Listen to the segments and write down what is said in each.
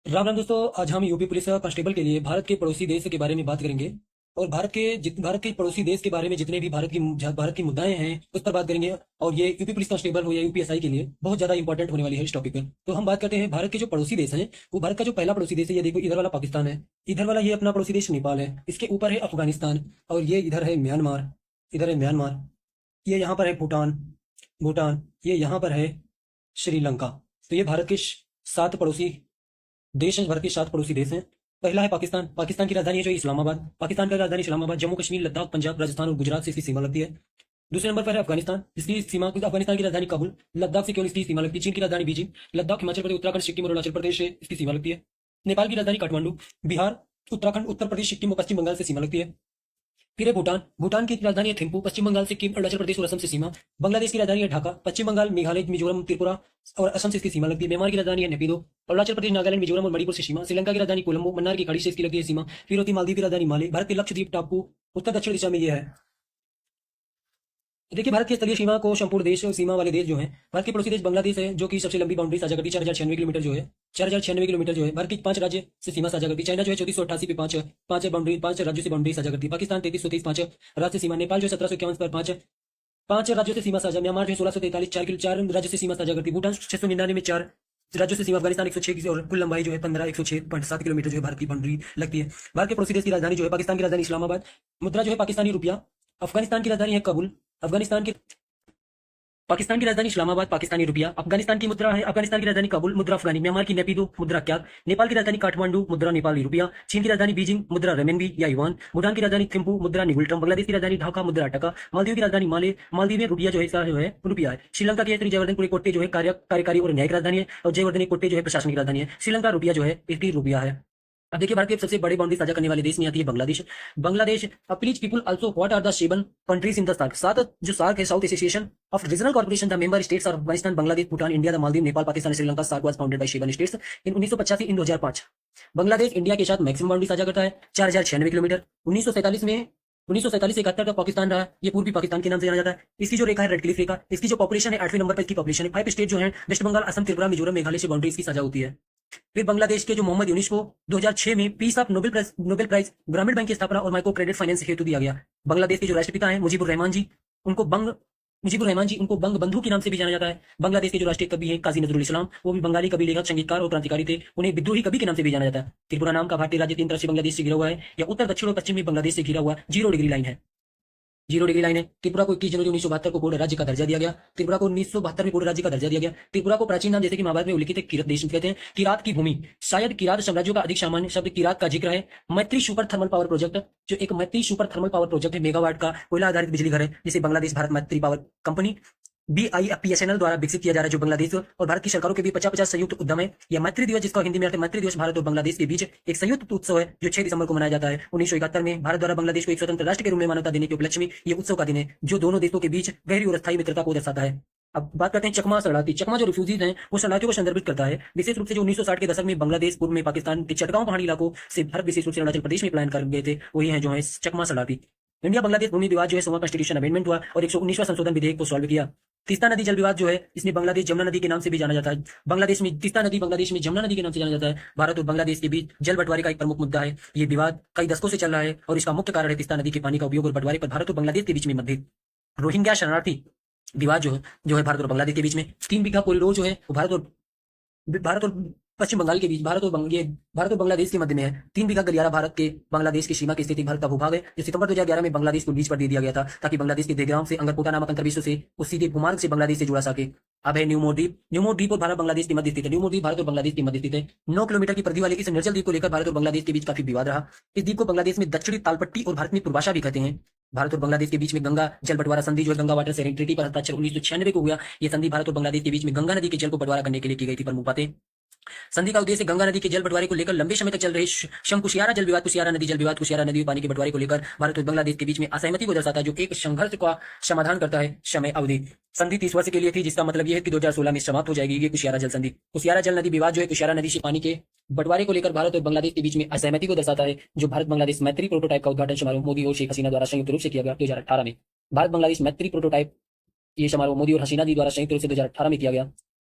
राम राम दोस्तों, आज हम यूपी पुलिस कांस्टेबल के लिए भारत के पड़ोसी देश के बारे में बात करेंगे। और भारत के पड़ोसी देश के बारे में जितने भी भारत की मुद्दाएं हैं उस पर बात करेंगे। और ये यूपी पुलिस कांस्टेबल हो या यूपीएसआई के लिए बहुत ज्यादा इंपॉर्टेंट होने वाली है इस टॉपिक पर। तो हम बात करते हैं भारत के जो पड़ोसी देश हैं। वो भारत का जो पहला पड़ोसी देश है, ये देखो, इधर वाला पाकिस्तान है। इधर वाला ये अपना पड़ोसी देश नेपाल है। इसके ऊपर है अफगानिस्तान। और ये इधर है म्यांमार। इधर है म्यांमार। ये यहाँ पर है भूटान। भूटान ये यहाँ पर है श्रीलंका। तो ये भारत के 7 पड़ोसी देश हैं। भारत के 7 पड़ोसी देश हैं। पहला है पाकिस्तान। पाकिस्तान की राजधानी है जो इस्लामाबाद। पाकिस्तान का राजधानी इस्लामाबाद। जम्मू कश्मीर, लद्दाख, पंजाब, राजस्थान और गुजरात से इसकी सीमा लगती है। दूसरे नंबर पर है अफगानिस्तान, जिसकी सीमा अफगानिस्तान की राजधानी काबुल। लद्दाख से केवल इसकी सीमा लगती है। चीन की राजधानी बीजिंग। लद्दाख, हिमाचल प्रदेश, उत्तराखंड, सिक्किम और अरुणाचल प्रदेश से इसकी सीमा लगती है। नेपाल की राजधानी काठमांडू। बिहार, उत्तराखंड, उत्तर प्रदेश, सिक्किम और पश्चिम बंगाल से सीमा लगती है। फिर है भूटान। भूटान की राजधानी है थिम्पू। पश्चिम बंगाल, सिक्किम, अरुणाचल प्रदेश और असम से सीमा। बांग्लादेश की राजधानी है ढाका। पश्चिम बंगाल, मेघालय, मिजोरम, त्रिपुरा और असम से इसकी सीमा लगती है। म्यांमार की राजधानी है नेपिदो। अरुणाचल प्रदेश, नागालैंड, मिजोरम और मणिपुर से सीमा। श्रीलंका की राजधानी कोलंबो। मन्नार की खाड़ी से इसकी लगती है सीमा। फिर होती मालदीव की राजधानी माले। भारत के लक्षद्वीप टापू उत्तर दक्षिण दिशा में ये है। देखिए, भारत की स्थलीय सीमा को संपूर्ण देश सीमा वाले देश जो हैं, भारत के पड़ोसी देश बांग्लादेश है, जो कि सबसे लंबी बाउंड्री साझा करती है, 4096 किलोमीटर जो है। 4096 किलोमीटर जो है। भारत की 5 राज्य से सीमा साझा करती है। चाइना जो है 3488 पे 5 राज्यों से बाउंड्री साझा करती है। पाकिस्तान 3330 5 राज्य से सीमा। नेपाल जो है 1751 पर 5 राज्यों से सीमा साझा। म्यांमार जो है 1643 4 राज्यों से सीमा साझा करती है। भूटान 699 में 4 राज्यों से सीमा। अफगानिस्तान 106 की और कुल लंबाई जो है 106.7 किलोमीटर जो है भारत की बाउंड्री लगती है। भारत के पड़ोसी देश की राजधानी जो है, पाकिस्तान की राजधानी इस्लामाबाद। मुद्रा जो है पाकिस्तानी रुपया। अफगानिस्तान की राजधानी है काबुल। अफगानिस्तान की पाकिस्तान की राजधानी इस्लामाबाद, पाकिस्तानी रुपया। अफगानिस्तान की मुद्रा है, अफगानिस्तान की राजधानी काबुल, मुद्रा अफगानी। म्यांमार की नेपिदो, मुद्रा क्या। नेपाल की राजधानी काठमांडू, मुद्रा नेपाली रुपया। चीन की राजधानी बीजिंग, मुद्रा रेमेनबी या युआन। भूटान की राजधानी थिम्पू, मुद्रा निगुल्टम। बांग्लादेश की राजधानी ढाका, मुद्रा टका। मालदीव की राजधानी माले। मालदीव में रुपया जो है इसका जो है रुपया है। श्रीलंका की जयवर्धन कोट्टे जो है कार्यकारी और न्यायिक राजधानी है। और जयवर्धन कोट्टे जो है प्रशासनिक राजधानी है। श्रीलंका रुपया जो है इसकी रुपया है। अब देखिए, भारत के सबसे बड़े बाउंड्री साझा करने वाले देश में आती है Bangladesh. Bangladesh. Please people also, what are the 7 countries in the SAARC. 7 जो सार्क है, south association of regional corporation, the member states are Afghanistan, Bangladesh, Bhutan, India, the Maldives, Nepal, Pakistan, Sri Lanka. SAARC was founded by 7 states in 1985 in 2005। Bangladesh India के साथ मैक्सिमम बाउंड्री साझा करता है, 4096 किलोमीटर। 1947 में 1947 से 71 तक पाकिस्तान रहा। ये पूर्वी पाकिस्तान के नाम से जाना जाता है। इसकी जो रेखा है रेड क्लिफ रेखा। इसकी जो पॉपुलेशन है 8वें नंबर पर इसकी पॉपुलेशन है। 5 स्टेट जो है, वेस्ट बंगाल, असम, त्रिपुरा, मिजोरम, मेघालय से बाउंड्री इसकी साझा होती है। फिर बांग्लादेश के जो मोहम्मद यूनिस को 2006 में पीस ऑफ नोबेल प्राइज ग्रामीण बैंक की स्थापना और माइक्रो क्रेडिट फाइनेंस हेतु दिया गया। बांग्लादेश के जो राष्ट्रपिता हैं उनको बंग मुजीबुर रहमान जी, उनको बंग बंधु के नाम से भी जाना जाता है। बांग्लादेश के जो राष्ट्रीय कवि हैं काजी नजरुल इस्लाम, वो भी बंगाली कवि, लेखक, संगीतकार और क्रांतिकारी थे। उन्हें विद्रोही कवि के नाम से भी जाना जाता है। त्रिपुरा नाम का भारतीय राज्य 3 तरफ से बांग्लादेश से घिरा हुआ है, या उत्तर, दक्षिण और पश्चिम में बांग्लादेश से घिरा हुआ 0 डिग्री लाइन है। 0 डिग्री लाइन है। त्रिपुरा को 21 जनवरी 1972 को पूर्ण राज्य का दर्जा दिया गया। त्रिपुरा को 1972 में पूर्ण राज्य का दर्जा दिया गया। त्रिपुरा को प्राचीन नाम जैसे कि महाभारत में उल्लिखित है किरत देश कहते हैं। किरात की भूमि, शायद किरात साम्राज्यों का अधिक सामान्य शब्द किरात का जिक्र है। मैत्री सुपर थर्मल पावर प्रोजेक्ट, जो एक मैत्री सुपर थर्मल पावर प्रोजेक्ट है, मेगावाट का कोयला आधारित बिजली घर है, जिसे बांग्लादेश भारत मैत्री पावर कंपनी BIPSNL द्वारा विकसित किया जा रहा है, जो बांग्लादेश और भारत की सरकारों के बीच 50-50 संयुक्त उद्यम है। यह मैत्री दिवस, जिसका हिंदी में अर्थ है मैत्री दिवस, भारत और बांग्लादेश के बीच एक संयुक्त उत्सव है, जो 6 दिसंबर को मनाया जाता है। 1971 में भारत द्वारा बांग्लादेश को एक स्वतंत्र राष्ट्र के रूप में मान्यता देने के उपलक्ष्य में यह उत्सव का दिन है, जो दोनों देशों के बीच गहरी और अस्थायी मित्रता को दर्शाता है। अब बात करते हैं चकमा शरणार्थी। चकमा जो रिफ्यूजीज हैं, वो शरणार्थियों को संदर्भित करता है। विशेष रूप से जो 1960 के दशक में बांग्लादेश, पूर्व में पाकिस्तान के चटगांव पहाड़ी इलाकों से भारत, विशेष रूप से अरुणाचल प्रदेश में पलायन कर गए थे, वही है जो है चकमा शरणार्थी। इंडिया बांग्लादेश भूमि विवाद जो है 16वां कॉन्स्टिट्यूशन अमेंडमेंट हुआ और 119वां संशोधन विधेयक को सॉल्व किया। तीस्ता नदी जल विवाद जो है, इसमें बांग्लादेश जमुना नदी के नाम से भी जाना जाता है। बांग्लादेश में तीस्ता नदी, बांग्लादेश में जमुना नदी के नाम से जाना जाता है। भारत और बांग्लादेश के बीच जल बंटवारे का एक प्रमुख मुद्दा है। ये विवाद कई दशकों से चल रहा है और इसका मुख्य कारण है तीस्ता नदी के पानी का उपयोग और बंटवारे पर भारत और बांग्लादेश के बीच में मतभेद। रोहिंग्या शरणार्थी विवाद जो है भारत और बांग्लादेश के बीच में। 3 बीघा कॉरिडोर जो है वो भारत और पश्चिम बंगाल के बीच, भारत और बांग्लादेश के मध्य में है। 3 बीघा गलियारा भारत के बांग्लादेश की सीमा की स्थिति भारत का भूभाग है, जो सितंबर 2011 में बांग्लादेश को लीज पर दे दिया गया था, ताकि बांग्लादेश के देग्राम से अंगरपोटा नामक अंतर्विश्व से उस सीधे भूमार्ग से बांग्लादेश से जुड़ा सके। अब है न्यू मोरद्वीप। न्यू मोरद्वीप और भारत बांग्लादेश के मध्य स्थित है। न्यू मोरद्वीप भारत और बांग्लादेश के मध्य स्थित है। 9 किलोमीटर की परिधि वाले इस निर्जल द्वीप को लेकर भारत और बांग्लादेश के बीच काफी विवाद रहा। इस द्वीप को बांग्लादेश में दक्षिणी तालपट्टी और भारत में पूर्वाशा भी कहते हैं। भारत और बांग्लादेश के बीच में गंगा जल बंटवारा संधि जो है, गंगा वाटर शेयरिंग ट्रीटी पर हस्ताक्षर 1996 को हुआ। यह संधि भारत और बांग्लादेश के बीच में गंगा नदी के जल को बंटवारा करने के लिए की गई थी। प्रमुख बातें, संधि का उद्देश्य गंगा नदी के जल बंटवारे को लेकर लंबे समय तक चल रहे कुशियारा जल विवाद, कुशियारा नदी जल विवाद, कुशियारा नदी पानी के बंटवारे को लेकर भारत और बांग्लादेश के बीच में असहमति को दर्शाता है, जो एक संघर्ष का समाधान करता है। समय अवधि, संधि 30 वर्ष के लिए थी, जिसका मतलब यह है कि 2016 में समाप्त हो जाएगी ये कुशियारा जल संधि। कुशियारा जल नदी विवाद जो है, कुशियारा नदी से पानी के बंटवारे को लेकर भारत और बांग्लादेश के बीच में असहमति को दर्शाता है, जो भारत बांग्लादेश मैत्री प्रोटोटाइप का उद्घाटन समारोह मोदी और शेख हसीना द्वारा संयुक्त रूप से किया गया 2018 में। भारत बांग्लादेश मैत्री प्रोटोटाइप, ये समारोह मोदी और हसीना जी द्वारा संयुक्त रूप से 2018 में किया गया।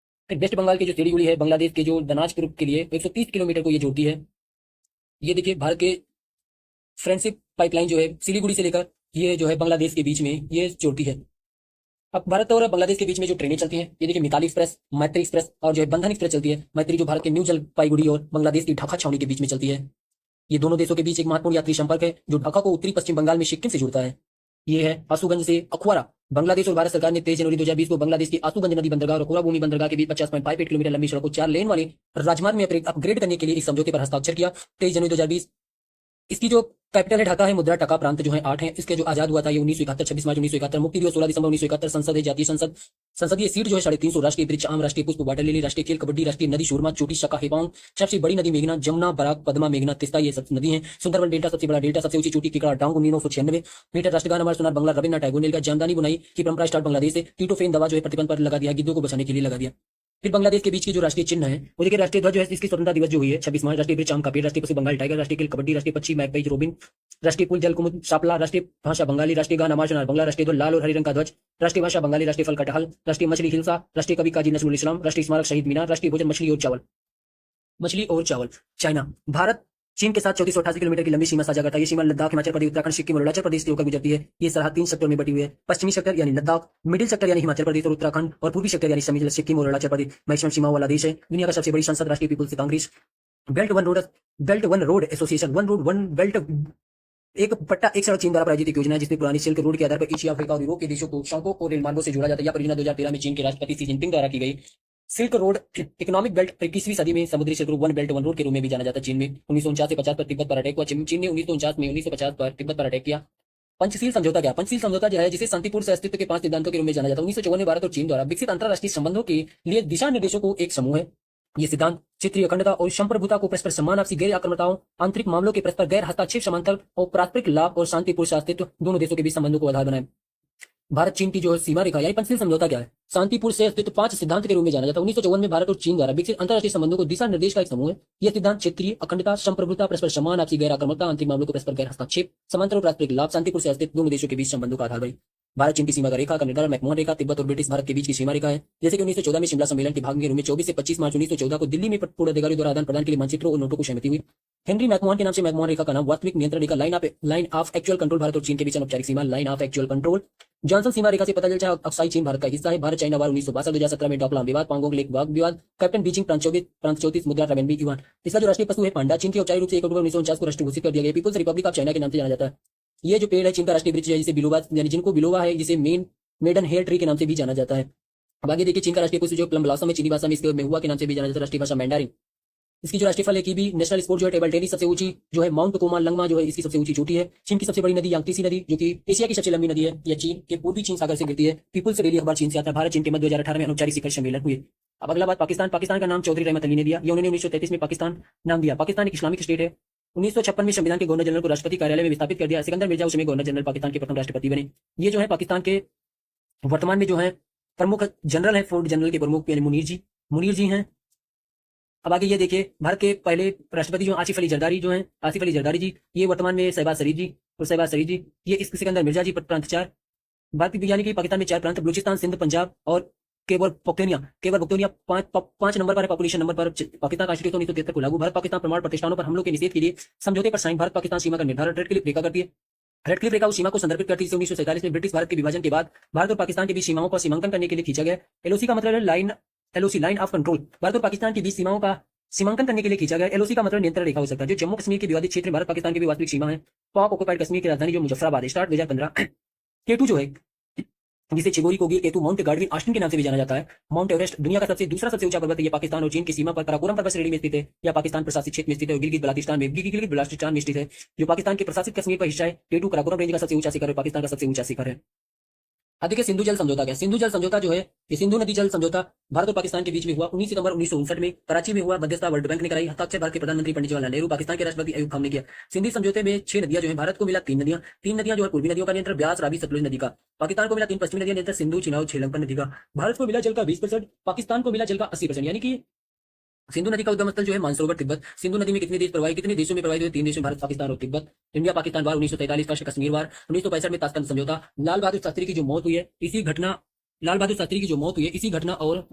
फिर वेस्ट बंगाल की जो सिलीगुड़ी है बांग्लादेश के जो दनाजपुर के लिए 130 किलोमीटर को ये जोड़ती है। ये देखिए भारत के फ्रेंडशिप पाइपलाइन जो है सिलीगुड़ी से लेकर ये जो है बांग्लादेश के बीच में ये जोड़ती है। अब भारत और बांग्लादेश के बीच में जो ट्रेनें चलती हैं ये देखिए मिताली एक्सप्रेस, मैत्री एक्सप्रेस और जो है बंधन एक्सप्रेस चलती है। मैत्री जो भारत के न्यू जलपाईगुड़ी और बांग्लादेश की ढाका छावनी के बीच में चलती है। ये दोनों देशों के बीच एक महत्वपूर्ण यात्री संपर्क है जो ढाका को उत्तरी पश्चिम बंगाल में सिक्किम से जोड़ता है। ये है आसूगंज से अखवारा। बांग्लादेश और भारत सरकार ने 23 जनवरी 2020 को बांग्लादेश की आसूगंज नदी बंदरगाह और अखौरा भूमि बंदरगाह के बीच 50.58 किलोमीटर लंबी सड़क को 4 लेन वाले राजमार्ग में अपग्रेड करने के लिए इस समझौते पर हस्ताक्षर किया 23 जनवरी 2020। इसकी जो कैपिटल है ढाका है। मुद्रा टका प्रांत जो है 8 है। इसके जो आजाद हुआ था ये 1971 26 मार्च 1971। मुक्ति दिवस 16 दिसंबर 1971। संसद है जातीय संसद। संसदीय सीट जो है 350। राष्ट्रीय वृक्ष आम, राष्ट्रीय पुष्प वाटर लिली, राष्ट्रीय खेल कबड्डी, राष्ट्रीय नदी सुरमा, छोटी शका हेपांग, सबसे बड़ी नदी मेघना, जमुना, बराक, पद्मा, मेघना, तिस्ता ये सब नदी है। सुंदरबन डेल्टा सबसे बड़ा डेल्टा, सबसे ऊंची चोटी किकड़ा डांग 1996 मीटर। राष्ट्रगान हमारा सुनार बंगला रविन्द्रनाथ टैगोर ने लिखा। जामदानी बुनाई की परंपरा स्टार्ट बांग्लादेश से। टीटोफेन दवा जो है प्रतिबंध पर लगा दिया, गिद्धों को बचाने के लिए लगा दिया। फिर बांग्लादेश के बीच की जो राष्ट्रीय चिन्ह है वो देखिए राष्ट्रीय ध्वज जो है इसकी स्वतंत्रता दिवस जो हुई है 26 मार्च। राष्ट्रीय वृक्ष आम का पेड़, राष्ट्रीय पशु बंगाल टाइगर, राष्ट्रीय खेल कबड्डी, राष्ट्रीय पक्षी मैकपाई रोबिन, राष्ट्रीय पुल जल कुमुद शापला, राष्ट्रीय भाषा बंगाली, राष्ट्रीय गान हमार सुनार बंगला, राष्ट्रीय ध्वज लाल और हरे रंग का ध्वज, राष्ट्रीय भाषा बंगाली, राष्ट्रीय फल कटहल, राष्ट्रीय मछली हिलसा, राष्ट्रीय कवि काजी नजरुल इस्लाम, राष्ट्रीय स्मारक शहीद मीनार, राष्ट्रीय भोजन मछली और चावल। मछली और चावल। चाइना भारत चीन के साथ 3488 किलोमीटर की लंबी सीमा साझा करता है। ये सीमा लद्दाख, हिमाचल प्रदेश, उत्तराखंड, सिक्किम और अरुणाचल प्रदेश से होकर गुजरती है। ये सरहद 3 सेक्टर में बटी हुई है। पश्चिमी सेक्टर यानी लद्दाख, मिडिल सेक्टर यानी हिमाचल प्रदेश और उत्तराखंड और पूर्वी सेक्टर यानी सिक्किम और अरुणाचल प्रदेश। मैक्सिमम सीमा वाला देश है। दुनिया का सबसे बड़ी संसद राष्ट्रीय people's congress. Belt one road association, one road one belt एक पट्टा एक सड़क चीन द्वारा प्रायोजित एक योजना है जिसमें पुरानी सिल्क रोड के आधार पर एशिया, अफ्रीका और यूरोप के देशों को सड़कों और रेल मार्गों से जोड़ा जाता है। यह परियोजना 2013 में चीन के राष्ट्रपति शी जिनपिंग द्वारा की गई। सिल्क रोड इकोनॉमिक बेल्ट 21वीं सदी में समुद्री silk road one belt one road के रूप में भी जाना जाता है। चीन में 1949 से 50 पर तिब्बत पर अटैक हुआ। चीन ने 1949 में 1950 पर तिब्बत पर अटैक किया। पंचशील समझौता क्या? पंचशील समझौता जो है जिसे शांतिपूर्ण से अस्तित्व के 5 सिद्धांतों के रूप में जाना जाता है। 1954 में भारत और चीन द्वारा विकसित अंतरराष्ट्रीय संबंधों के लिए दिशा निर्देशों को एक समूह है। ये सिद्धांत क्षेत्रीय अखंडता और संप्रभुता को परस्पर सम्मान, आपसी गैर आक्रमणताओं, आंतरिक मामलों के परस्पर गैर हस्तक्षेप, समांतर और पारस्परिक लाभ और शांतिपूर्ण अस्तित्व दोनों देशों के बीच संबंधों को आधार बनाए। भारत चीन की जो सीमा रेखा यानी पंचशील समझौता क्या है? शांतिपूर्ण से अस्तित्व 5 सिद्धांत के रूप में जाना जाता है। 1954 में भारत और चीन द्वारा विकसित अंतरराष्ट्रीय संबंधों को दिशा निर्देश का एक समूह है। यह सिद्धांत क्षेत्रीय अखंडता, संप्रभुता, परस्पर सम्मान, आपसी गैर आक्रमणता, आंतरिक मामलों के परस्पर गैर हस्तक्षेप, समांतर और पारस्परिक लाभ, शांतिपूर्ण से अस्तित्व दोनों देशों के बीच संबंधों का आधार बने। भारत चीन की सीमा का रेखा का निर्धारण मैकमोहन रेखा, तिब्बत और ब्रिटिश भारत के बीच की सीमा रेखा है। जैसे कि 1914 में शिमला सम्मेलन के भाग के रूप में 24 से 25 मार्च 1914 को दिल्ली में पूर्ण अधिकारियों द्वारा आदान प्रदान के लिए मानचित्रों और नोटों को सहमति हुई। हेनरी मैकमोहन के नाम से मैकमोहन रेखा का नाम वास्तविक नियंत्रण रेखा, line of actual control. Bharat और चीन के बीच अनौपचारिक सीमा, line of actual control. Johnson सीमा रेखा से पता चलता है अक्साई चीन भारत का हिस्सा है। भारत चाइना वार 1962 2017 में डोकलाम विवाद, पांगोंग लेक वाद विवाद, कैप्टन बीजिंग प्रांत 34 मुद्रा रेमनबी युआन। इसका जो राष्ट्रीय पशु है पांडा। चीन के औपचारिक रूप से 1 अक्टूबर 1949 को राष्ट्र घोषित कर दिया गया। पीपुल्स रिपब्लिक ऑफ चाइना के नाम से जाना जाता है। ये जो पेड़ है चीन का राष्ट्रीय वृक्ष है जिसे बिलोबा यानी जिनको बिलोबा है जिसे मेडन हेयर ट्री के नाम से भी जाना जाता है। अब आगे देखिए चीन का राष्ट्रीय पुष्प जो प्लम ब्लॉसम है चीनी भाषा में इसके मेहुआ के नाम से भी जाना जाता है। राष्ट्रीय भाषा मैंडारिन। इसकी जो राष्ट्रीय फल है कीवी। नेशनल स्पोर्ट जो है टेबल टेनिस। सबसे ऊंची जो है माउंट कोमा लंगमा जो है इसकी सबसे ऊंची चोटी है। चीन की सबसे बड़ी नदी यांगतीसी नदी जो कि एशिया की सबसे लंबी नदी है। यह चीन के पूर्वी चीन सागर से गिरती है। पीपुल्स डेली अखबार चीन से आता है। भारत चीन के मध्य 2018 में अनौपचारिक शिखर सम्मेलन हुए। अब अगला बात पाकिस्तान। पाकिस्तान का नाम चौधरी रहमत अली ने दिया। ये उन्होंने 1933 में पाकिस्तान नाम दिया। पाकिस्तान एक इस्लामिक स्टेट है। 1956 में संविधान के गवर्नर जनरल को राष्ट्रपति कार्यालय में विस्थापित कर दिया। सिकंदर मिर्जा उस समय गवर्नर जनरल पाकिस्तान के प्रथम राष्ट्रपति बने। ये जो है पाकिस्तान के वर्तमान में जो है प्रमुख जनरल है। फोर्ट जनरल के प्रमुख मुनीर जी हैं। अब आगे ये देखिए भारत के पहले राष्ट्रपति जो आसिफ अली जरदारी जी ये वर्तमान में शहबाज शरीफ जी ये इस सिकंदर मिर्जा जी प्रांत 4 भारत यानी कि पाकिस्तान में 4 प्रांत बलूचिस्तान, सिंध, पंजाब और केवल पख्तूनिया 5 नंबर पर है पॉपुलेशन नंबर पर। पाकिस्तान कॉन्स्टिट्यूशन 1973 को लागू। भारत पाकिस्तान परमाणु प्रतिष्ठानों पर हमलों के निषेध के लिए समझौते पर साइन। भारत पाकिस्तान सीमा का निर्धारण रेड क्लिफ रेखा करती है। रेड क्लिफ रेखा उस सीमा को संदर्भित करती है 1947 में ब्रिटिश भारत के विभाजन के बाद भारत और पाकिस्तान के बीच सीमाओं का सीमांकन करने के लिए खींचा गया। एलओसी का मतलब है लाइन ऑफ कंट्रोल। भारत और पाकिस्तान के बीच सीमाओं का सीमांकन करने के लिए खींचा गया। एलओसी का मतलब नियंत्रण रेखा हो सकता है जो जम्मू कश्मीर के विवादित क्षेत्र भारत पाकिस्तान की भी वास्तविक सीमा है। पाक ऑक्युपाइड कश्मीर की राजधानी जो मुजफ्फराबाद है। स्टार्ट 2015। केटू जो है जिसे चिगोरी कोगिल केतु माउंट गार्डविन ऑस्टिन के नाम से भी जाना जाता है। माउंट एवरेस्ट दुनिया का दूसरा सबसे ऊंचा पर्वत है। यह पाकिस्तान और चीन की सीमा पर काराकोरम पर्वत श्रेणी में स्थित है। यह पाकिस्तान प्रशासित क्षेत्र में स्थित है और गिलगित बल्तिस्तान में स्थित है जो पाकिस्तान के प्रशासित कश्मीर का हिस्सा है। केटू काराकोरम रेंज का सबसे ऊंचा शिखर है। पाकिस्तान का सबसे ऊंचा शिखर है। अब देखिए सिंधु जल समझौता क्या? सिंधु जल समझौता जो है ये सिंधु नदी जल समझौता भारत और पाकिस्तान के बीच में हुआ 19 सितंबर 1959 में कराची में हुआ। मध्यस्थता वर्ल्ड बैंक ने कराई। हस्ताक्षर भारत के प्रधानमंत्री पंडित जवाहरलाल नेहरू, पाकिस्तान के राष्ट्रपति अयूब खान ने किया। सिंधु समझौते में 6 नदियां जो है भारत को मिला 3 नदियां जो है पूर्वी नदियों का नियंत्रण ब्यास, रावी, सतलुज नदी का। पाकिस्तान को मिला 3 पश्चिमी नदियां नियंत्रण सिंधु, चिनाब, छेलंपन नदी का। भारत को मिला जल का 20%, पाकिस्तान को मिला जल का 80%। यानी कि सिंधु नदी का उद्गम स्थल जो है मानसरोवर तिब्बत। सिंधु नदी में कितने देशों में प्रवाहित हुए? 3 देशों में भारत, पाकिस्तान और तिब्बत। इंडिया पाकिस्तान वार 1943 का, कश्मीर वार 1965 में ताशकंद समझौता। लाल बहादुर शास्त्री की जो मौत हुई है इसी घटना और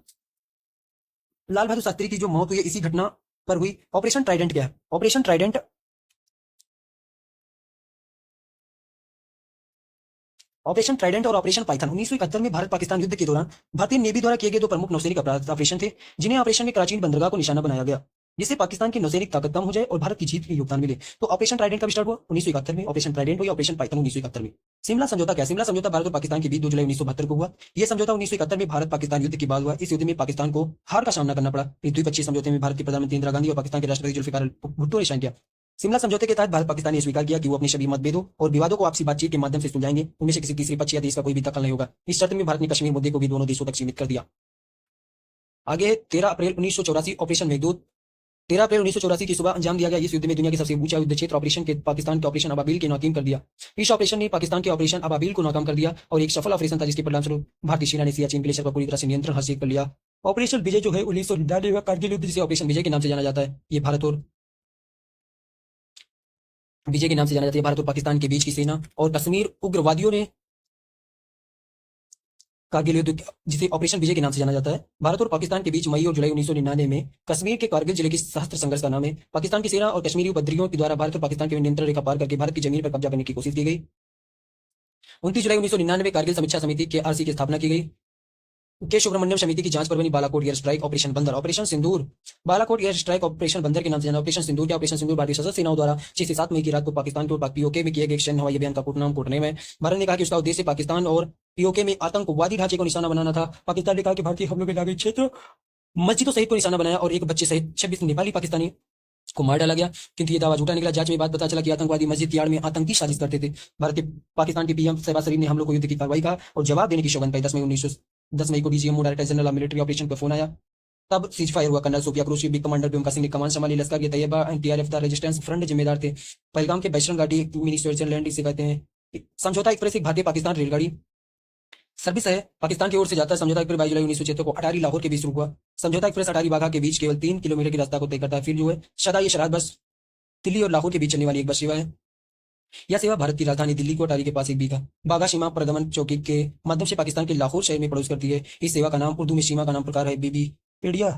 लाल बहादुर शास्त्री की जो मौत हुई है इसी घटना पर हुई। ऑपरेशन ट्राइडेंट क्या है? ऑपरेशन ट्राइडेंट और ऑपरेशन पाइथन 1971 में भारत पाकिस्तान युद्ध के दौरान भारतीय नेवी द्वारा किए गए दो प्रमुख नौसैनिक ऑपरेशन थे, जिन्हें ऑपरेशन में कराची बंदरगाह को निशाना बनाया गया, जिससे पाकिस्तान की नौसैनिक ताकत कम हो जाए और भारत की जीत में योगदान मिले। तो ऑपरेशन ट्राइडेंट कब स्टार्ट हुआ? 1971 में। ऑपरेशन ट्राइडेंट हुई, ऑपरेशन पाइथन 1971 में। शिमला समझौता क्या? शिमला समझौता भारत और पाकिस्तान के बीच 2 जुलाई 1972 को हुआ। यह समझौता 1971 में भारत पाकिस्तान युद्ध के बाद हुआ। इस युद्ध में पाकिस्तान को हार का सामना करना पड़ा। इस द्विपक्षीय समझौते में भारत के प्रधानमंत्री इंदिरा गांधी और पाकिस्तान के राष्ट्रपति जुल्फिकार भुट्टो ने साइन किया। शिमला समझौते के तहत भारत पाकिस्तान ने स्वीकार किया कि वो अपने सभी मतभेदों और विवादों को आपसी बातचीत के माध्यम से सुलझाएंगे। उनमें से किसी तीसरे पक्ष या देश का कोई भी दखल नहीं होगा। इस शर्त में भारत ने कश्मीर मुद्दे को भी दोनों देशों तक सीमित कर दिया। आगे 13 अप्रैल 1984 ऑपरेशन मेघदूत। 13 अप्रैल 1984 की सुबह अंजाम दिया गया। इस युद्ध में दुनिया के सबसे ऊंचा युद्ध क्षेत्र ऑपरेशन के पाकिस्तान के ऑपरेशन अबाबिल के नाकाम कर दिया। इस ऑपरेशन ने पाकिस्तान के ऑपरेशन अबाबिल को नाकाम कर दिया और एक सफल ऑपरेशन था, जिसके परिणामस्वरूप भारतीय सेना ने सियाचिन ग्लेशियर पर पूरी तरह से नियंत्रण हासिल कर लिया। ऑपरेशन विजय जो है 1999 में कारगिल युद्ध, जिसे ऑपरेशन विजय के नाम से जाना जाता है, ये भारत और विजय के नाम से जाना जाता है। भारत और पाकिस्तान के बीच की सेना और कश्मीर उग्रवादियों ने कारगिल युद्ध, जिसे ऑपरेशन विजय के नाम से जाना जाता है, भारत और पाकिस्तान के बीच मई और जुलाई 1999 में कश्मीर के कारगिल जिले की सहस्त्र संघर्ष का नाम है। पाकिस्तान की सेना और कश्मीरी उपद्रवियों के द्वारा भारत और पाकिस्तान के नियंत्रण रेखा पार करके भारत की जमीन पर कब्जा करने की कोशिश की गई। 29 जुलाई 1999 कारगिल समीक्षा समिति के आरसी की स्थापना की गई। के सुब्रमण्यम समिति की जांच पर बनी बालाकोट एयर स्ट्राइक ऑपरेशन बंदर। ऑपरेशन सिंदूर। बालाकोट एयर स्ट्राइक ऑपरेशन बंदर के नाम से जाना। ऑपरेशन सिंदूर क्या? ऑपरेशन सिंदूर भारतीय सशस्त्र सेनाओं द्वारा 6 से 7 मई की रात को पाकिस्तान के और पीओके में किए गए सैन्य हवाई अभियान का नाम कोटनेम है। भारत ने कहा कि उसका उद्देश्य पाकिस्तान और पीओके में आतंकवादी ढांचे को निशाना बनाना था। पाकिस्तान ने कहा कि भारतीय हमलों में लागू क्षेत्र मस्जिदों सहित को निशाना बनाया और एक बच्चे सहित 26 नेपाली पाकिस्तानी को मार डाला गया, किंतु ये दावा झूठा निकला। जांच में बात पता चला कि आतंकवादी मस्जिद की आड़ में आतंकी साजिश करते थे। भारत के पाकिस्तान के पीएम शहबाज शरीफ ने हमलों को युद्ध की कार्रवाई कहा और जवाब देने की सौगंध पाई। 10 मई को DGMO director general of military operation पर फोन आया। तब सीज फायर हुआ। Colonel Sofia Qureshi, wing commander Vyomika Singh ने कमान संभाली। लश्कर के तैयबा एंड टीआरएफ का रेजिस्टेंस फ्रंट जिम्मेदार थे। पहलगाम के बैशरन घाटी मिनी स्विट्जरलैंड इसे कहते हैं। समझौता एक्सप्रेस एक भारतीय पाकिस्तान रेलगाड़ी सर्विस है, पाकिस्तान की ओर से जाता है। समझौता एक्सप्रेस 22 जुलाई 1976 को अटारी लाहौर के बीच शुरू हुआ। समझौता एक्सप्रेस अटारी बाघा के बीच केवल 3 किलोमीटर की रास्ता को तय करता है। फिर जो है शदाई शराब बस दिल्ली और लाहौर के बीच चलने वाली एक बस सेवा है। यह सेवा भारत की राजधानी दिल्ली को अटारी के पास एक बीघा बाघा सीमा प्रदमन चौकी के माध्यम से पाकिस्तान के लाहौर शहर में प्रवेश करती है। इस सेवा का नाम उर्दू में सीमा का नाम प्रकार है बीबी पीडिया।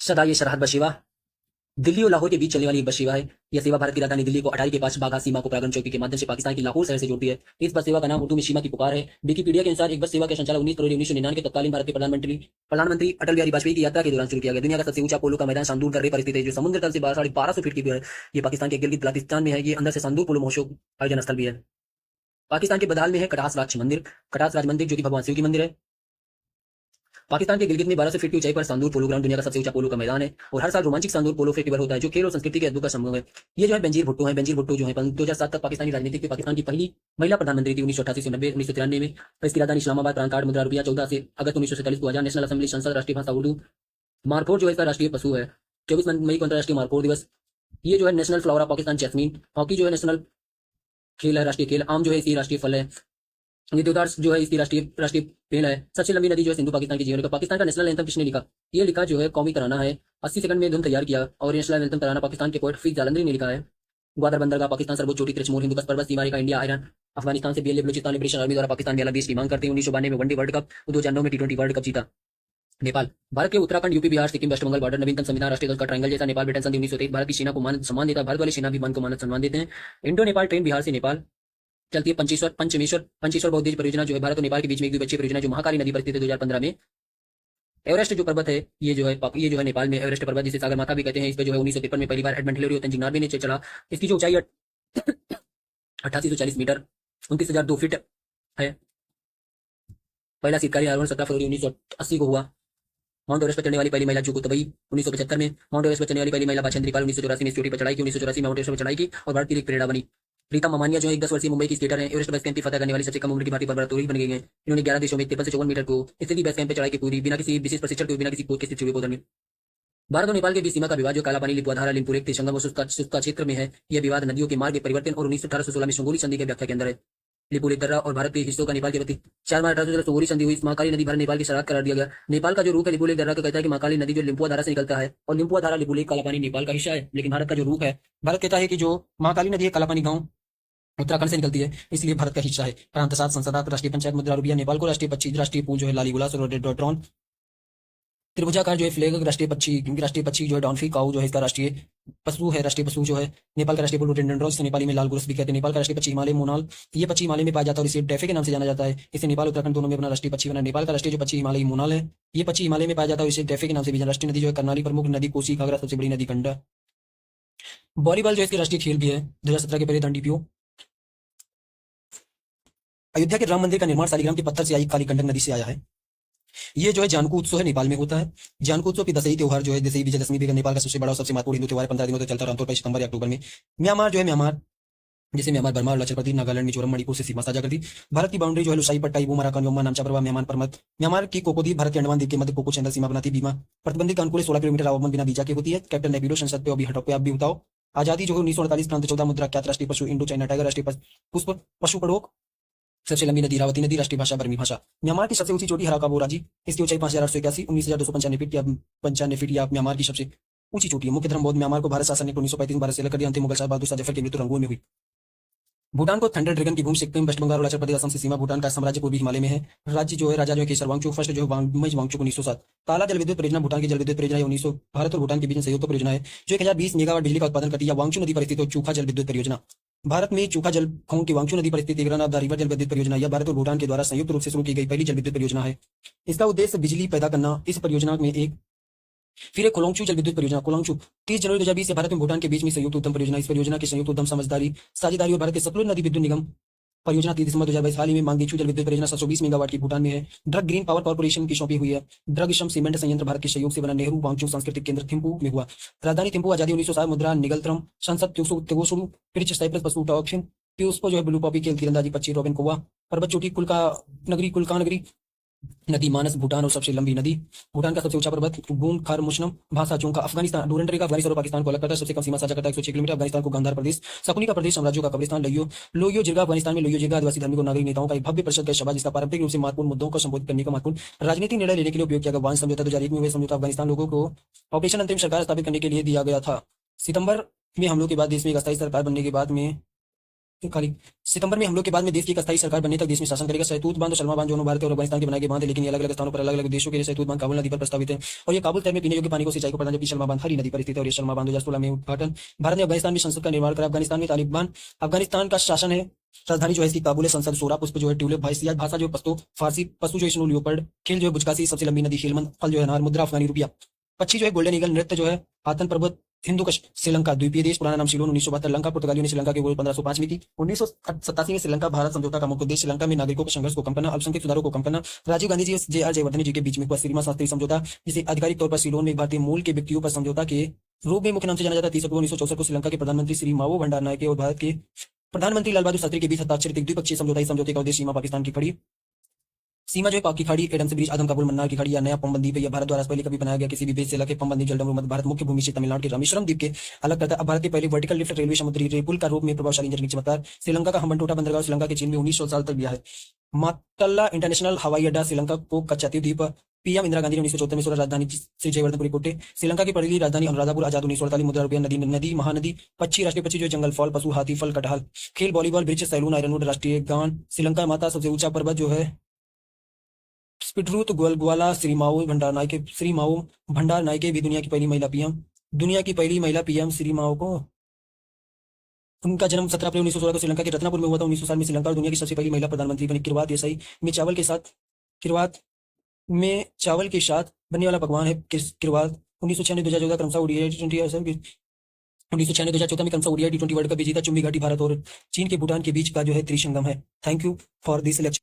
शदाई शराहत बस सेवा दिल्ली और लाहौर के बीच चलने वाली एक बस सेवा है। यह सेवा भारत की राजधानी दिल्ली को अटारी के पास बाघा सीमा को परागन चौकी के माध्यम से पाकिस्तान की लाहौर शहर से जोड़ती है। इस बस सेवा का नाम उर्दू में सीमा की पुकार है। विकिपीडिया के अनुसार एक बस सेवा के संचालन 19 फरवरी 1999 के तत्कालीन भारत के प्रधानमंत्री अटल बिहारी वाजपेयी की यात्रा के दौरान शुरू किया गया। दुनिया का सबसे ऊंचा पोलो का मैदान सांदूर दर्रे पर स्थित है, जो समुद्र तल से 1250 फीट की है। ये पाकिस्तान के गिलगित बल्तिस्तान में है। ये अंदर से सांदूर पोलो महोत्सव आयोजन स्थल भी है। पाकिस्तान के बदाल में है कटास राज मंदिर, जो कि भगवान शिव की मंदिर है। पाकिस्तान के गिलगित में 1200 फीट की ऊंचाई पर सांदूर पोलो ग्राउंड दुनिया का सबसे ऊंचा पोलो का मैदान है और हर साल रोमांचक सांदूर पोलो फेस्टिवल होता है, जो खेल और संस्कृति के अद्भुत का संगम है। ये जो है बेनजीर भुट्टो है। बेनजीर भुट्टो जो है 2007 तक पाकिस्तानी राजनीति के पाकिस्तान की पहली महिला प्रधानमंत्री थी। 1988 से 1993 में। इसकी राजधानी इस्लामाबाद, प्रांत कार्ड मुद्रा रुपया 14 से अगस्त 1947 को आजाद। नेशनल असेंबली संसद, राष्ट्रीय भाषा उर्दू। मारखोर जो है इसका राष्ट्रीय पशु है। 24 मई को अंतर्राष्ट्रीय मारखोर दिवस। ये जो है national flower of Pakistan jasmine. Hockey जो है नेशनल खेल है, राष्ट्रीय खेल। आम जो है इसकी राष्ट्रीय फल है। ये देवदार जो है इसकी राष्ट्रीय पेड़ है। सबसे लंबी नदी जो है सिंधु पाकिस्तान की जीवन का। पाकिस्तान का नेशनल एंथम किसने लिखा? ये लिखा जो है कौमी तराना है। 80 सेकंड में धुन तैयार किया और नेशनल एंथम तराना पाकिस्तान के पोएट हफीज जालंधरी ने लिखा है। ग्वादर बंदरगाह पाकिस्तान सर्वोच्च चोटी त्रिशमूल हिंदुकुश पर्वत सीमा रेखा इंडिया आयरन अफगानिस्तान से बीएलए बलूचिस्तान लिबरेशन आर्मी द्वारा पाकिस्तान में अलग देश की मांग करते हैं। 1992 में वनडे वर्ल्ड कप, 2009 में टी20 वर्ल्ड कप जीता। नेपाल। भारत के Uttarakhand, UP, Bihar, Sikkim, west Bengal border, नवीनतम संविधान, राष्ट्रीय ध्वज का ट्रायंगल जैसा। नेपाल ब्रिटेन संधि 1923 भारत की सेना को मान सम्मान देता है। भारत वाली सेना भी मान को मानद सम्मान देते हैं। इंडो नेपाल ट्रेन बिहार से नेपाल चलती है। पंचेश्वर बहुउद्देश्य परियोजना जो है भारत और नेपाल के बीच में एक द्विपक्षीय परियोजना जो महाकाली नदी पर स्थित है। 2015 में। एवरेस्ट जो पर्वत है ये जो है नेपाल में एवरेस्ट पर्वत, जिसे सागर माथा भी कहते हैं। इस पर जो है 1953 में पहली बार एडमंड हिलेरी और तेंजिंग नॉर्गे ने चढ़ा। इसकी जो ऊंचाई 8840 मीटर 29,002 फीट है। पहला शीतकालीन आरोहण 17 फरवरी 1980 को हुआ। माउंट एवरेस्ट पर चढ़ने वाली पहली महिला जुको तबई 1975 में। माउंट एवरेस्ट पर चढ़ने वाली पहली महिला बाछंद्री पाल 1984 में इस चोटी पर चढ़ाई की। 1984 में माउंट एवरेस्ट पर चढ़ाई की और भारत की एक प्रेरणा बनी। प्रीतम अमानिया जो है 10 वर्षीय मुंबई की स्केटर है। एवरेस्ट बेस कैंप की फतह करने वाली सबसे कम उम्र की भारतीय पर्वतारोही बन गई है। इन्होंने 11 देशों में 53 से 54 मीटर को स्थिति बेस कैंप पे चढ़ाई की पूरी बिना किसी विशेष प्रशिक्षण के, बिना किसी कोच के स्थित चूहे को उतरने। भारत और नेपाल के बीच सीमा का विवाद जो कालापानी लिपुआधारा लिमपुरेक त्रिशंगम और सुस्ता क्षेत्र में है। यह विवाद नदियों के मार्ग के परिवर्तन और 1816 में सुंगोली संधि के व्याख्या के अंदर है। लिपुलेख दर्रा और भारत के हिस्सों का नेपाल के प्रति 4 मार्च 1813 सुंगोली संधि हुई। महाकाली नदी भारत नेपाल की शराब करार दिया गया। नेपाल का जो रूख है लिपुलेख दर्रा का कहता है कि महाकाली नदी जो लिम्पुआ धारा से निकलता है और लिम्पुआ धारा लिपुलेख कालापानी नेपाल का हिस्सा है। लेकिन भारत का जो रूख है, भारत कहता है कि जो महाकाली नदी है कालापानी गांव उत्तराखंड से निकलती है, इसलिए भारत का हिस्सा है। प्रांतसात संसदात राष्ट्रीय पंचायत मुद्रा रुपया, नेपाल को राष्ट्रीय पक्षी, राष्ट्रीय फूल जो है लाली गुलाब और रोडोड्रॉन। त्रिभुजाकार जो है फ्लैग राष्ट्रीय पक्षी जो है डॉल्फिन काऊ जो है इसका राष्ट्रीय पशु है। राष्ट्रीय पशु जो है नेपाल का राष्ट्रीय फूल रोडोडेंड्रॉन, जिसे नेपाली में लाल गुरस भी कहते हैं। नेपाल का राष्ट्रीय पक्षी हिमालय मोनाल, ये पक्षी हिमालय में पाया जाता है और इसे डैफे के नाम से जाना जाता है। इसे नेपाल उत्तराखंड दोनों में अपना राष्ट्रीय पक्षी बना। नेपाल का राष्ट्रीय जो पक्षी हिमालय मोनाल है, ये पक्षी हिमालय में पाया जाता है और इसे डैफे के नाम से भी जाना। राष्ट्रीय नदी जो है कर्नाली, प्रमुख नदी कोसी, घाघरा, सबसे बड़ी नदी गंडक। वॉलीबॉल जो है इसके राष्ट्रीय खेल भी है। 2017 के पहले दंडीपीओ। अयोध्या के राम मंदिर का निर्माण शालिग्राम के पत्थर से आई काली गंडक नदी से आया है। ये जो है जानकू उत्सव है, नेपाल में होता है। जानकू उत्सव की दशहरी त्योहार जो है, दशहरी विजयदशमी भी नेपाल का सबसे बड़ा और सबसे महत्वपूर्ण हिंदू त्योहार है। 15 दिनों तक चलता है, आमतौर पर सितंबर या अक्टूबर में। म्यांमार जो है, जैसे म्यांमार, बर्मा, अरुणाचल प्रदेश, नागालैंड, मिजोरम, मणिपुर से सीमा साझा करती। भारत की बाउंड्री जो है लुसाई पट्टाई, बुमरा, कन्योमा, नामचा परवा, म्यांमार पर्वत। म्यांमार की कोकोदी भारत के अंडमान द्वीप के मध्य कोको चैनल सीमा बनाती। बीमा प्रतिबंधित कानपुर 16 किलोमीटर आवागमन बिना वीजा के होती है। कैप्टन नेपिडो संसद पे अभी हटो पे आप भी बताओ। आजादी जो है 1948, प्रांत 14, मुद्रा ख्यात राष्ट्रीय पशु इंडो चाइना टाइगर, राष्ट्रीय पुष्प पशु पड़ोक, सबसे लंबी नदी इरावती नदी, राष्ट्रीय भाषा बर्मी भाषा। म्यांमार की सबसे ऊंची चोटी हराकाबो राजी, इसकी ऊंचाई 5881, 19,295 फीट या 95 फीट, या म्यांमार की सबसे ऊंची चोटी है। मुख्य धर्म बौद्ध। म्यांमार को भारत शासन ने 1935 में भारत से अलग कर दिया। अंतिम मुगल शाह बहादुर शाह जफर की मृत्यु रंगून में हुई। भूटान को थंडर ड्रैगन की भूमि, सिक्किम, वेस्ट बंगाल, अरुणाचल प्रदेश, असम से सीमा। भूटान का साम्राज्य पूर्वी हिमालय में है। राज्य जो है, राजा जो है केसर वांगचुक फर्स्ट जो है वांगचुक 1907। ताला जल विद्युत परियोजना भूटान की जल विद्युत परियोजना 1900 भारत और भूटान के बीच संयुक्त परियोजना है जो 1020 मेगावाट बिजली का उत्पादन करती है। वांगचू नदी पर स्थित चूखा जल विद्युत परियोजना। भारत में चूखा जल खोंग की वांगचू नदी पर स्थित रन ऑफ द रिवर जल विद्युत परियोजना यह भारत और भूटान के द्वारा संयुक्त रूप से शुरू की गई पहली जल विद्युत परियोजना है। इसका उद्देश्य बिजली पैदा करना। इस परियोजना में फिर कोलोंगचू जल विद्युत परियोजना। कोलोंगचू 30 जनवरी 2020 से भारत में भूटान के बीच में संयुक्त उद्यम परियोजना। इस परियोजना के संयुक्त उद्यम साझेदारी और भारत के सतलुज नदी विद्युत निगम परियोजना 30 दिसंबर 2022। हाल ही में मांगदेचू जल विद्युत परियोजना 720 मेगावाट की भूटान में है। ड्रग ग्रीन पावर कॉर्पोरेशन की सौंपी हुई है। ड्रग श्रम सीमेंट संयंत्र भारत के सहयोग से बना। नेहरू वांगचू सांस्कृतिक केंद्र थिम्पू में हुआ। राजधानी थिम्पू। आजादी 1960। मुद्रा निगलत्रम। संसद तेगोसुरु पिरिच साइप्रस पशु टॉक्सिन प्यूस्पो जो है ब्लू पॉपी खेल तीरंदाजी पक्षी रॉबिन कोवा। पर्वत चोटी कुलका नगरी नदी मानस भूटान और सबसे लंबी नदी। भूटान का सबसे ऊंचा पर्वत गूंग खार मुशनम भाषा चोंका। अफगानिस्तान डोरंट रेखा अफगानिस्तान और पाकिस्तान को अलग करता है। सबसे कम सीमा साझा करता है 106 किलोमीटर। अफगानिस्तान को गांधार प्रदेश, शकुनी का प्रदेश, साम्राज्यों का कब्रिस्तान। लोयो जिरगा अफगानिस्तान में। लोयो जिरगा आदिवासी धार्मिक और नागरिक नेताओं का एक भव्य परिषद का सभा जिसका पारंपरिक रूप से महत्वपूर्ण मुद्दों को संबोधित करने का महत्वपूर्ण राजनीतिक निर्णय लेने के लिए उपयोग किया गया। वांस समझौता 2001 में हुए समझौता अफगानिस्तान लोगों को ऑपरेशन अंतरिम सरकार स्थापित करने के लिए दिया गया था। सितंबर में हमलों के बाद देश में एक अस्थायी सरकार बनने के बाद में सितंबर में हमलों के बाद में देश की एक अस्थायी सरकार बनने तक देश में शासन करेगा। सहतूत बांध और सलमा बांध दोनों भारत और अफगानिस्तान के बनाए गए बांध है, लेकिन ये अलग अलग स्थानों पर अलग अलग देशों के लिए। सहतूत बांध काबुल नदी पर प्रस्तावित है और ये काबुल तट में पीने योग्य पानी को सिंचाई को प्रदान, जबकि सलमा बांध हरी नदी पर स्थित है और ये सलमा बांध 2016 में उद्घाटन। भारत ने अफगानिस्तान में संसद का निर्माण करा। अफगानिस्तान में तालिबान अफगानिस्तान का शासन है। राजधानी जो है इसकी काबुल है। संसद सोरा पुष्प जो है ट्यूलिप भाषा जो पश्तो फारसी। पशु जो है स्नो लियोपर्ड। खेल जो है बुचकासी। सबसे लंबी नदी हेलमंद। फल जो है अनार। मुद्रा अफगानी रुपया। पक्षी जो है गोल्डन ईगल। नृत्य जो है आतन पर्वत हिंदू कश। श्रीलंका द्वीपीय देश। पुराना नाम सिलोन। 1972। लंका पुर्तगालियों ने श्रीलंका की गोल 1505 में की। 1987 में श्रीलंका भारत समझौता का मुख्य उद्देश्य श्रीलंका में नागरिकों के संघर्ष को कम करना, अल्पसंख्यक सुधारों को कम करना। राजीव गांधी जी और जे आर जयवर्धने जी के बीच में हुआ सीमा शास्त्री समझौता, जिसे आधिकारिक तौर पर सिलोन में भारतीय मूल के व्यक्तियों पर समझौता के रूप में मुख्य नाम से जाना जाता है। 30 अक्टूबर 1964 को श्रीलंका के प्रधानमंत्री श्री मावो भंडारनायके और भारत के प्रधानमंत्री लाल बहादुर शास्त्री के बीच हस्ताक्षरित द्विपक्षीय समझौता। इस समझौते का उद्देश्य सीमा पाकिस्तान की खड़ी सीमा जो है पाक की खाड़ी, एडम से ब्रिज, आदम काबुल, मन्नार की खाड़ी या नया पम्बन पे यह भारत द्वारा पहले कभी बनाया गया किसी भी बेस से लगे पम्बन द्वीप जलडम मध्य भारत मुख्य भूमि से तमिलनाडु के रामेश्वरम द्वीप के अलग करता है। अब भारत के पहले वर्टिकल लिफ्ट रेलवे समुद्री रेपुल का रूप में प्रभावशाली इंजीनियरिंग चमत्कार। श्रीलंका का हम्बनटोटा बंदरगाह श्रीलंका के चीन में 1900 साल तक दिया है। मातल्ला इंटरनेशनल हवाई अड्डा श्रीलंका को कच्चाती द्वीप। पीएम इंदिरा गांधी ने 1974 में 16 राजधानी श्री जयवर्धनपुरी कोटे। श्रीलंका की पहली राजधानी अनुराधापुर। आजाद 1948। मुद्रा रुपया। नदी महानदी। पक्षी राष्ट्रीय पक्षी जो है जंगल फॉल पशु हाथी फल कटहल। खेल वॉलीबॉल ब्रिज सैलून आयरनवुड। राष्ट्रीय गान श्रीलंका माता। सबसे ऊंचा पर्वत जो है स्पिटरूत ग्वाला। श्री माओ भंडार नायके भी दुनिया की पहली महिला पीएम श्री माओ को उनका जन्म 17 अप्रैल 1916 को श्रीलंका के रत्नापुर में हुआ था। 1900 साल में श्रीलंका और दुनिया की सबसे पहली महिला प्रधानमंत्री बनी। किरवात देसाई में चावल के साथ बनने वाला पकवान है किरवात। 1996 2014 क्रमशः ओडीआई टी20 में क्रमशः ओडीआई टी20 वर्ल्ड कप विजेता चुम्बी घाटी भारत और चीन के भूटान के बीच का जो है त्रिसंगम है। Thank you for this lecture.